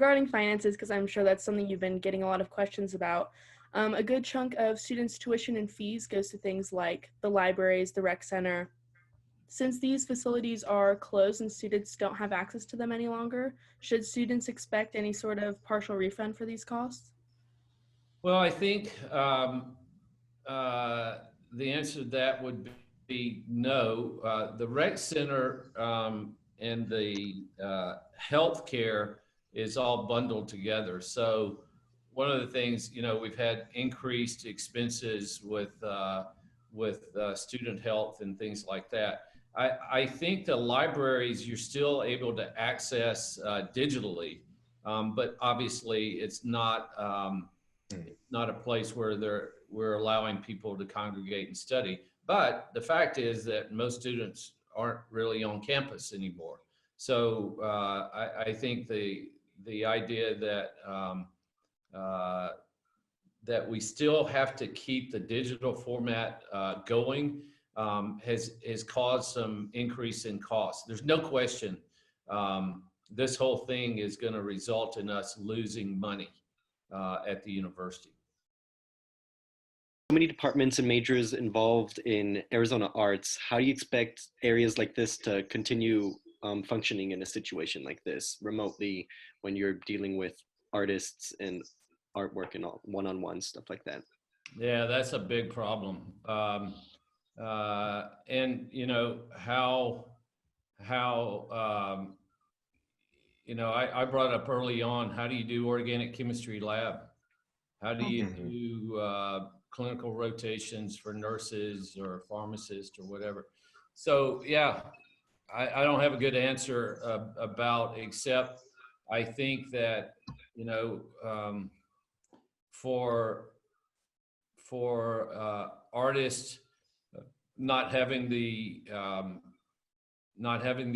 regarding finances, because I'm sure that's something you've been getting a lot of questions about. A good chunk of students' tuition and fees goes to things like the libraries, the rec center. Since these facilities are closed and students don't have access to them any longer, should students expect any sort of partial refund for these costs? Well, I think the answer to that would be no. The rec center and the healthcare is all bundled together. So one of the things, we've had increased expenses with student health and things like that. I think the libraries you're still able to access digitally, but obviously it's not a place where we're allowing people to congregate and study. But the fact is that most students aren't really on campus anymore. So I think the idea that we still have to keep the digital format going has caused some increase in costs. There's no question this whole thing is going to result in us losing money at the university. So many departments and majors involved in Arizona arts. How do you expect areas like this to continue functioning in a situation like this remotely when you're dealing with artists and artwork and all one-on-one stuff like that? Yeah, that's a big problem. And I brought up early on, how do you do organic chemistry lab? How do you do clinical rotations for nurses or pharmacists or whatever? So yeah, I don't have a good answer about, except I think that, for artists not having the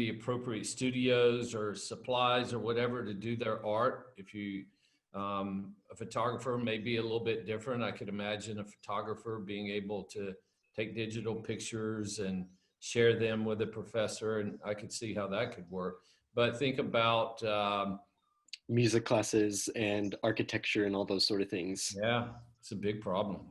appropriate studios or supplies or whatever to do their art. If you a photographer may be a little bit different. I could imagine a photographer being able to take digital pictures and share them with a professor, and I could see how that could work. But think about music classes and architecture and all those sort of things. Yeah, it's a big problem.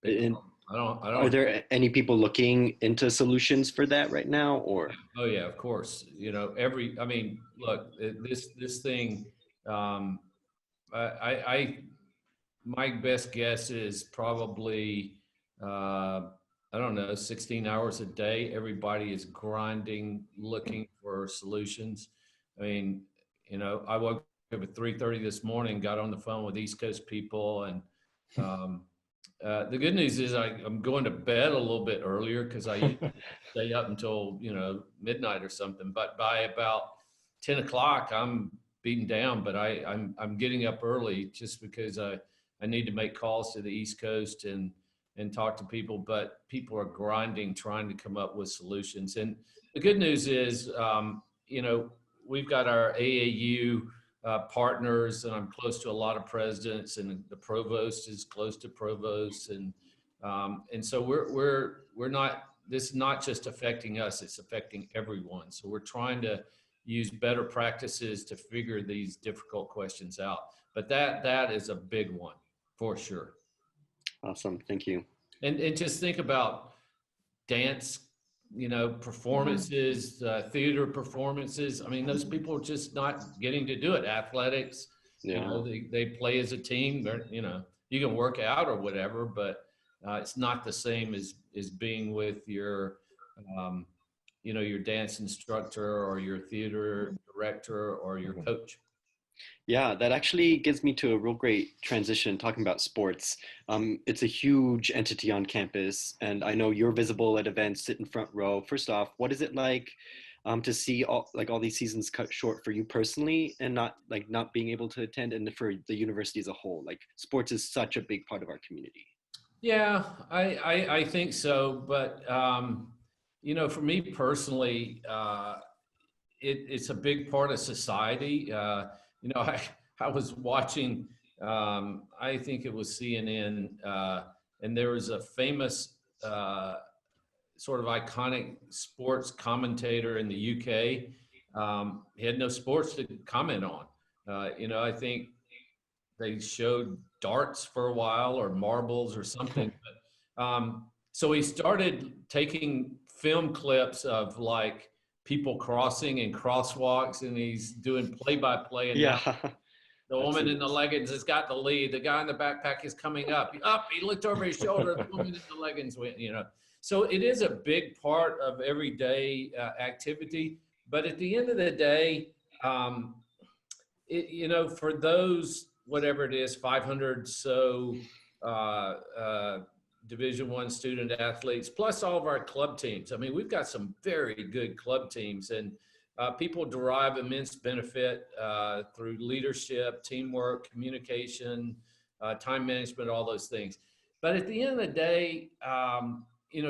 And I don't. are there any people looking into solutions for that right now, or? Oh yeah, of course. I mean, look, this thing. My best guess is probably I don't know, 16 hours a day. Everybody is grinding, looking for solutions. I mean, I woke up at 3:30 this morning, got on the phone with East Coast people, and the good news is I'm going to bed a little bit earlier because I used to stay up until midnight or something. But by about 10 o'clock, I'm beaten down. But I'm getting up early just because I need to make calls to the East Coast and talk to people. But people are grinding, trying to come up with solutions. And the good news is, we've got our AAU partners, and I'm close to a lot of presidents, and the provost is close to provosts, and so we're not. This is not just affecting us; it's affecting everyone. So we're trying to use better practices to figure these difficult questions out. But that is a big one for sure. Awesome, thank you. And just think about dance, performances, theater performances. I mean, those people are just not getting to do it. Athletics, Yeah. they play as a team. They're, you can work out or whatever, but it's not the same as being with your, your dance instructor or your theater director or your coach. Yeah, that actually gets me to a real great transition talking about sports. It's a huge entity on campus, and I know you're visible at events, sit in front row. First off, what is it like to see all these seasons cut short for you personally, and not being able to attend, and for the university as a whole? Like, sports is such a big part of our community. Yeah, I think so, but for me personally, it's a big part of society. I was watching, I think it was CNN, and there was a famous sort of iconic sports commentator in the UK. He had no sports to comment on. I think they showed darts for a while or marbles or something. But, so he started taking film clips of like people crossing and crosswalks, and he's doing play-by-play Yeah, announcement. The I've woman seen in the this. leggings has got the lead. The guy in the backpack is coming up. Up, he looked over his shoulder. The woman in the leggings went. So it is a big part of everyday activity. But at the end of the day, um, for those, whatever it is, 500 so uh, uh, Division I student athletes, plus all of our club teams. I mean, we've got some very good club teams, and people derive immense benefit through leadership, teamwork, communication, time management, all those things. But at the end of the day,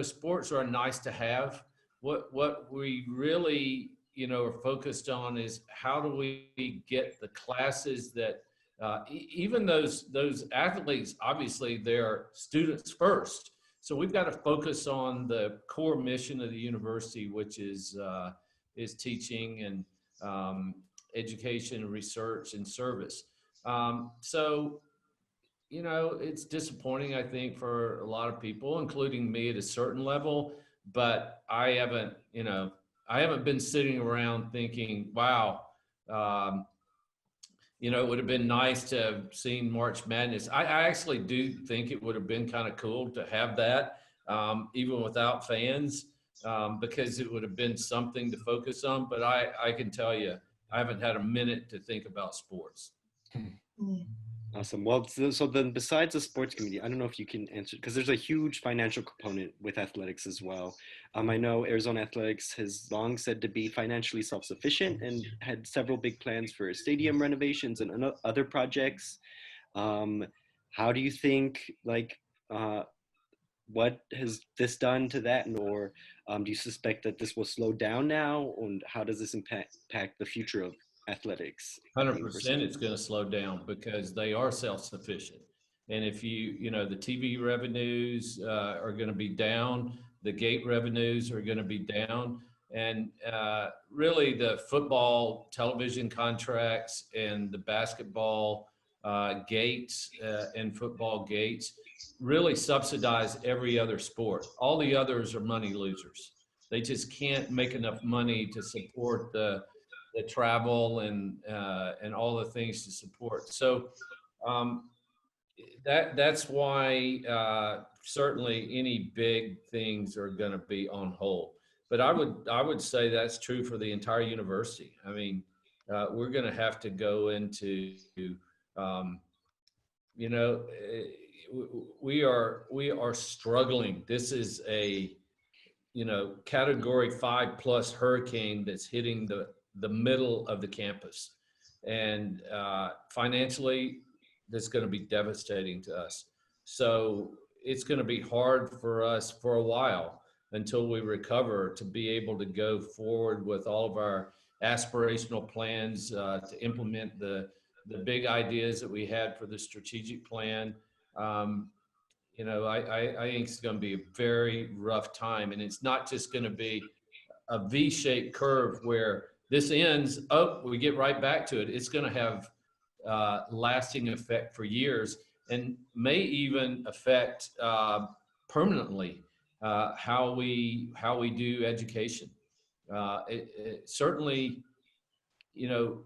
sports are nice to have. What we really are focused on is how do we get the classes that even those athletes, obviously they're students first. So we've got to focus on the core mission of the university, which is teaching and education, research, and service. So it's disappointing, I think, for a lot of people, including me at a certain level. But I haven't been sitting around thinking, wow, um, it would have been nice to have seen March Madness. I actually do think it would have been kind of cool to have that, even without fans, because it would have been something to focus on. But I can tell you, I haven't had a minute to think about sports. Awesome. Well, so then besides the sports community, I don't know if you can answer because there's a huge financial component with athletics as well. I know Arizona Athletics has long said to be financially self-sufficient and had several big plans for stadium renovations and other projects. Um, how do you think, like, what has this done to that, or do you suspect that this will slow down now? And how does this impact the future of athletics at the 100% university? it's going to slow down because they are self-sufficient. And if the TV revenues are going to be down, the gate revenues are going to be down. And really the football television contracts and the basketball gates and football gates really subsidize every other sport. All the others are money losers. They just can't make enough money to support the travel and all the things to support. So um, that's why certainly any big things are going to be on hold. But I would say that's true for the entire university. I mean, we're going to have to go into um, you know we are struggling. This is a category 5 plus hurricane that's hitting the middle of the campus. And financially, that's going to be devastating to us. So it's going to be hard for us for a while until we recover to be able to go forward with all of our aspirational plans to implement the big ideas that we had for the strategic plan. Um, I think it's going to be a very rough time, and it's not just going to be a V-shaped curve where this ends. Oh, we get right back to it. It's going to have lasting effect for years, and may even affect permanently how we do education. It certainly, you know,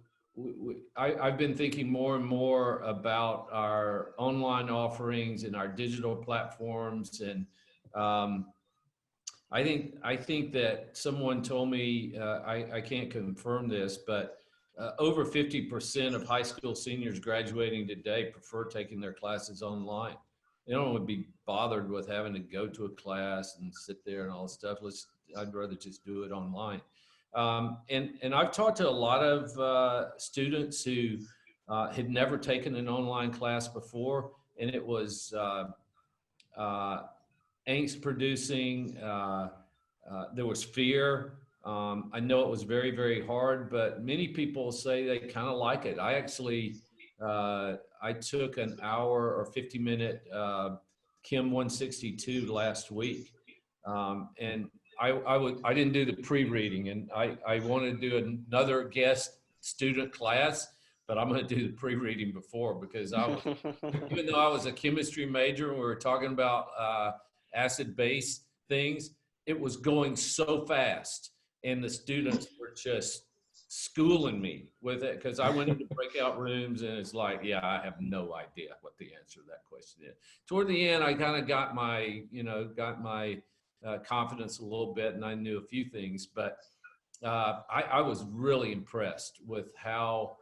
I've been thinking more and more about our online offerings and our digital platforms, and um, I think that someone told me I can't confirm this, but over 50% of high school seniors graduating today prefer taking their classes online. They don't want to be bothered with having to go to a class and sit there and all this stuff. I'd rather just do it online. And I've talked to a lot of students who had never taken an online class before, and it was uh, angst producing. There was fear. I know it was very, very hard, but many people say they kind of like it. I took an hour or 50-minute Kim 162 last week. And I didn't do the pre-reading, and I wanted to do another guest student class, but I'm going to do the pre-reading before, because even though I was a chemistry major and we were talking about acid-base things, it was going so fast, and the students were just schooling me with it, because I went into breakout rooms and it's like, yeah, I have no idea what the answer to that question is. Toward the end, I kind of got my, confidence a little bit, and I knew a few things, but I was really impressed with how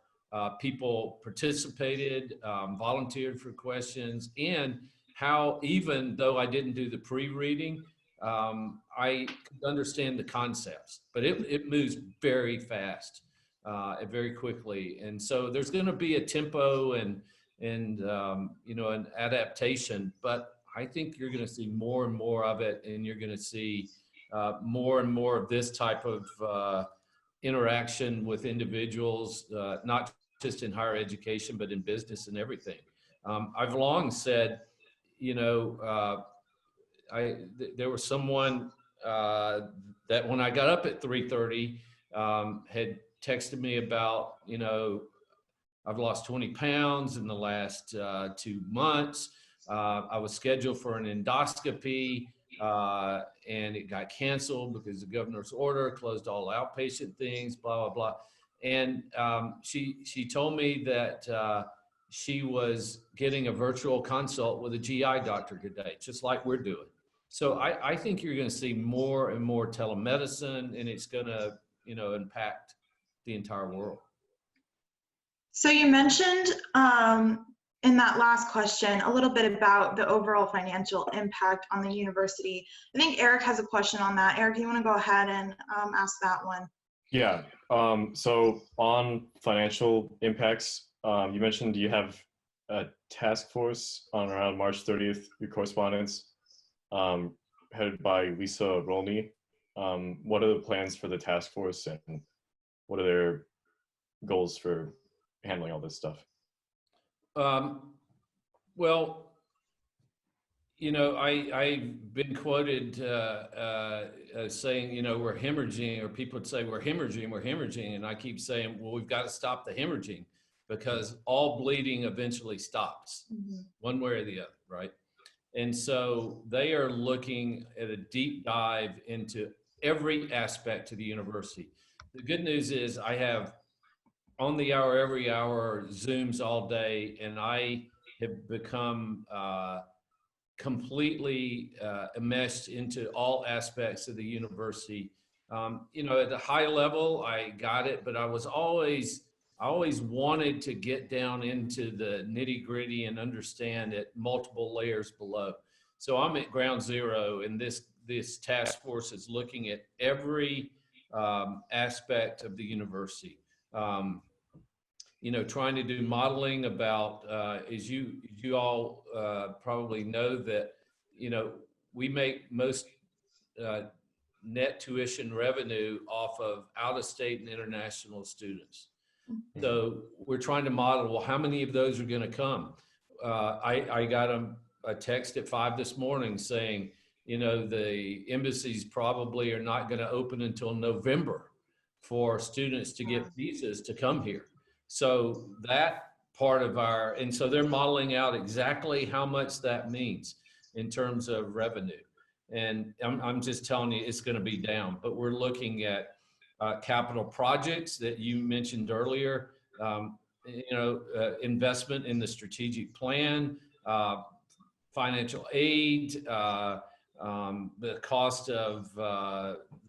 people participated, volunteered for questions, and how, even though I didn't do the pre-reading, I could understand the concepts, but it moves very fast, very quickly. And so there's going to be a tempo and an adaptation, but I think you're going to see more and more of it, and you're going to see more and more of this type of interaction with individuals, not just in higher education, but in business and everything. I've long said, there was someone that when I got up at 3:30 had texted me about, I've lost 20 pounds in the last 2 months. I was scheduled for an endoscopy, and it got canceled because the governor's order closed all outpatient things, blah, blah, blah. And she told me that she was getting a virtual consult with a GI doctor today, just like we're doing. So I think you're going to see more and more telemedicine, and it's going to, impact the entire world. So you mentioned in that last question a little bit about the overall financial impact on the university. I think Eric has a question on that. Eric, you want to go ahead and ask that one? Yeah. So on financial impacts, you mentioned you have a task force on around March 30th, your correspondence, headed by Lisa Rolney. What are the plans for the task force, and what are their goals for handling all this stuff? Well, I've been quoted saying, we're hemorrhaging, or people would say we're hemorrhaging. And I keep saying, well, we've got to stop the hemorrhaging, because all bleeding eventually stops, one way or the other, right? And so they are looking at a deep dive into every aspect of the university. The good news is I have on the hour, every hour, Zooms all day, and I have become completely enmeshed into all aspects of the university. At the high level, I got it, but I always wanted to get down into the nitty gritty and understand at multiple layers below. So I'm at ground zero, and this task force is looking at every aspect of the university. Trying to do modeling about, as you all probably know, that, we make most net tuition revenue off of out-of-state and international students. So we're trying to model, well, how many of those are going to come? I got a text at 5 this morning saying, the embassies probably are not going to open until November for students to get visas to come here. So that part of and so they're modeling out exactly how much that means in terms of revenue. And I'm just telling you, it's going to be down, but we're looking at capital projects that you mentioned earlier, investment in the strategic plan, financial aid, the cost of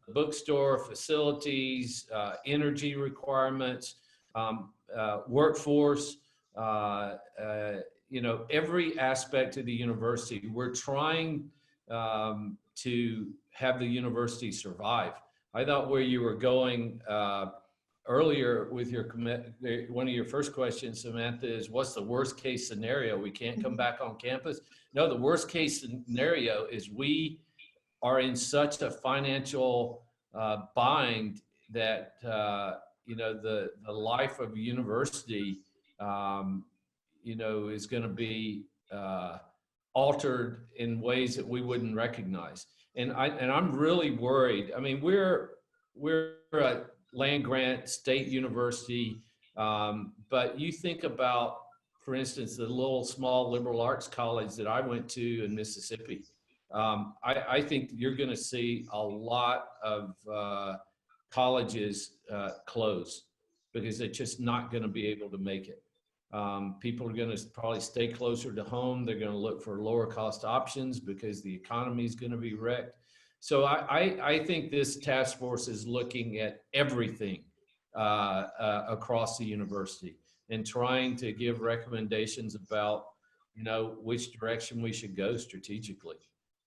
bookstore facilities, energy requirements, workforce, every aspect of the university. We're trying to have the university survive. I thought where you were going earlier with one of your first questions, Samantha, is what's the worst case scenario? We can't come back on campus. No, the worst case scenario is we are in such a financial bind that the life of a university is going to be altered in ways that we wouldn't recognize. And I'm really worried. I mean, we're a land grant state university. But you think about, for instance, the little small liberal arts college that I went to in Mississippi. I think you're going to see a lot of colleges close because they're just not going to be able to make it. People are going to probably stay closer to home. They're going to look for lower cost options because the economy is going to be wrecked. So I think this task force is looking at everything across the university and trying to give recommendations about, which direction we should go strategically.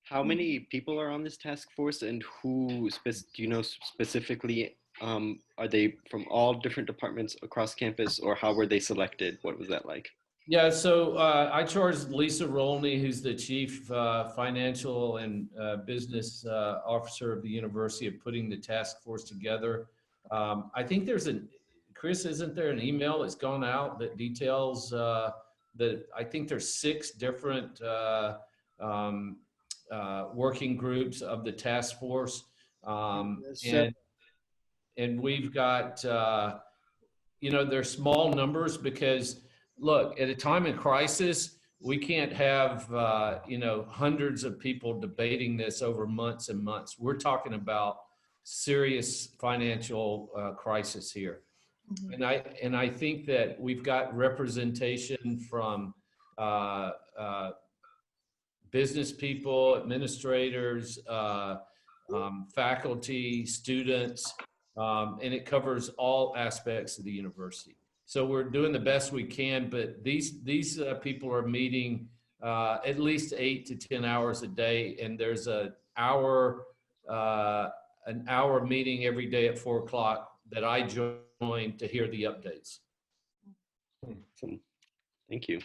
How many people are on this task force, and do you know specifically, are they from all different departments across campus, or how were they selected? What was that like? Yeah, so I charged Lisa Rolney, who's the chief financial and business officer of the university, of putting the task force together. I think Chris, isn't there an email that's gone out that details that I think there's 6 different working groups of the task force. And we've got, they're small numbers because, look, at a time in crisis, we can't have, hundreds of people debating this over months and months. We're talking about serious financial crisis here. Mm-hmm. And I think that we've got representation from business people, administrators, faculty, students, and it covers all aspects of the university. So we're doing the best we can, but these people are meeting at least 8 to 10 hours a day, and there's an hour meeting every day at 4 o'clock that I join to hear the updates. Awesome. Thank you.